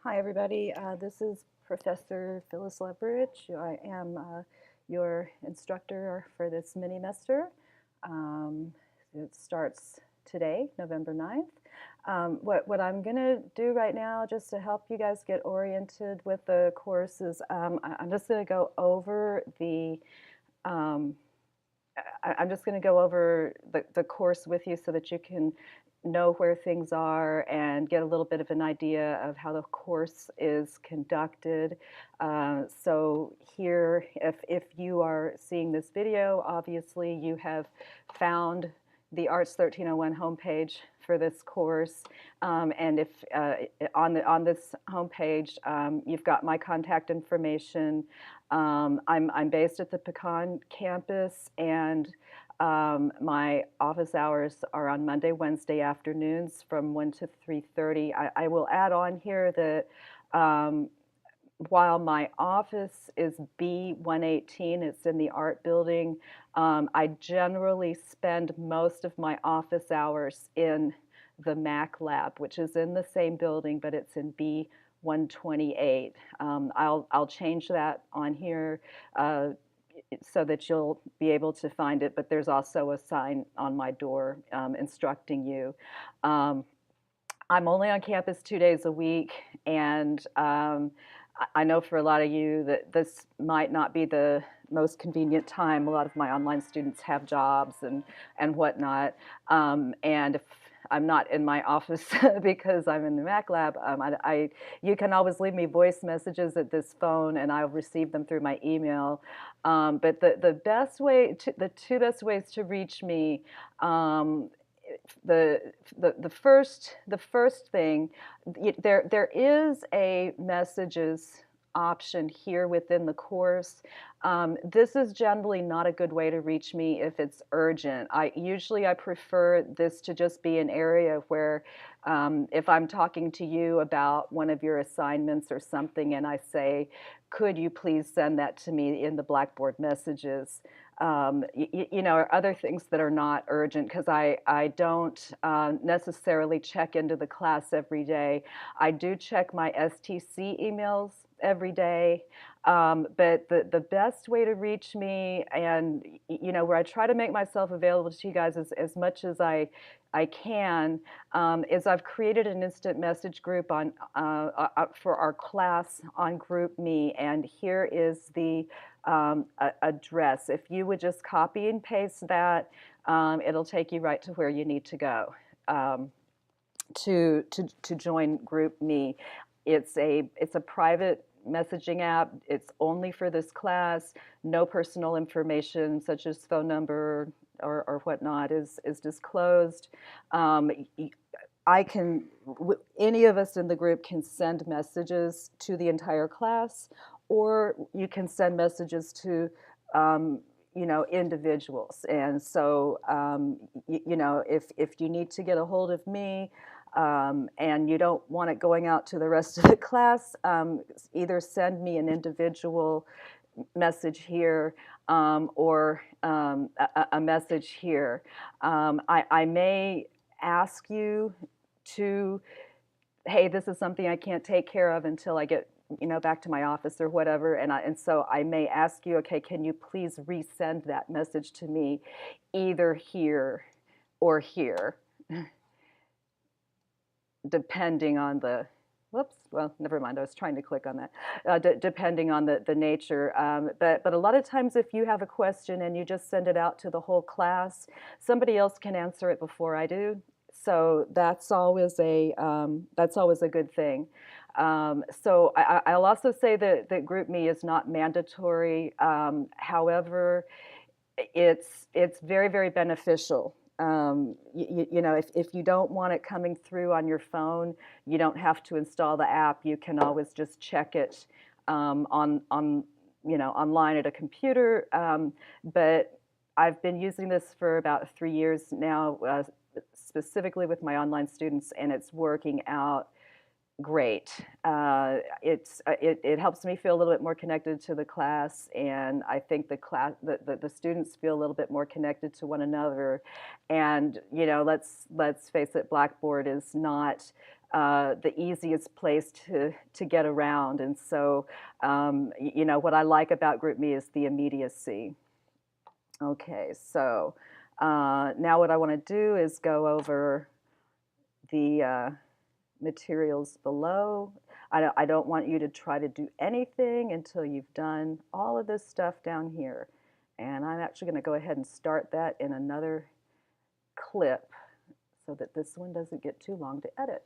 Hi, everybody. This is Professor Phyllis Leverich. I am your instructor for this mini-mester. Um, it starts today, November 9th. What I'm going to do right now, just to help you guys get oriented with the course, is I'm just going to go over um, I'm just going to go over the course with you so that you can know where things are and get a little bit of an idea of how the course is conducted. So here, if you are seeing this video, obviously you have found the Arts 1301 homepage for this course. And if on this homepage, you've got my contact information. I'm based at the Pecan campus, and my office hours are on Monday, Wednesday afternoons from 1 to 3:30. I will add on here that while my office is B118, it's in the art building, I generally spend most of my office hours in the Mac lab, which is in the same building, but it's in B128. I'll change that on here so that you'll be able to find it, but there's also a sign on my door instructing you. Um, I'm only on campus 2 days a week, and I know for a lot of you that this might not be the most convenient time. A lot of my online students have jobs and whatnot, and if I'm not in my office because I'm in the Mac lab, you can always leave me voice messages at this phone, and I'll receive them through my email. But the two best ways to reach me. The first thing, there is a messages option here within the course. This is generally not a good way to reach me if it's urgent. I prefer this to just be an area where if I'm talking to you about one of your assignments or something and I say, could you please send that to me in the Blackboard messages, or other things that are not urgent, because I don't necessarily check into the class every day. I do check my STC emails every day, but the best way to reach me, and where I try to make myself available to you guys as much as I can, is I've created an instant message group for our class on GroupMe, and here is the address. If you would just copy and paste that, it'll take you right to where you need to go to join GroupMe. It's a private messaging app. It's only for this class. No personal information such as phone number or whatnot is disclosed. Any of us in the group can send messages to the entire class, or you can send messages to individuals. And so if you need to get a hold of me, and you don't want it going out to the rest of the class, either send me an individual message here, or a message here. I may ask you to, hey, this is something I can't take care of until I get back to my office or whatever, and so I may ask you, okay, can you please resend that message to me either here or here, depending on the, whoops, well, never mind, I was trying to click on that, depending on the nature. But a lot of times if you have a question and you just send it out to the whole class, somebody else can answer it before I do. So that's always a good thing. So I'll also say that GroupMe is not mandatory. However, it's very, very beneficial. If you don't want it coming through on your phone, you don't have to install the app. You can always just check it online at a computer. But I've been using this for about 3 years now, specifically with my online students, and it's working out great. It helps me feel a little bit more connected to the class, and I think the students feel a little bit more connected to one another. And let's face it, Blackboard is not the easiest place to get around. And so, you know, what I like about GroupMe is the immediacy. Okay, so now what I want to do is go over the materials below. I don't want you to try to do anything until you've done all of this stuff down here. And I'm actually going to go ahead and start that in another clip so that this one doesn't get too long to edit.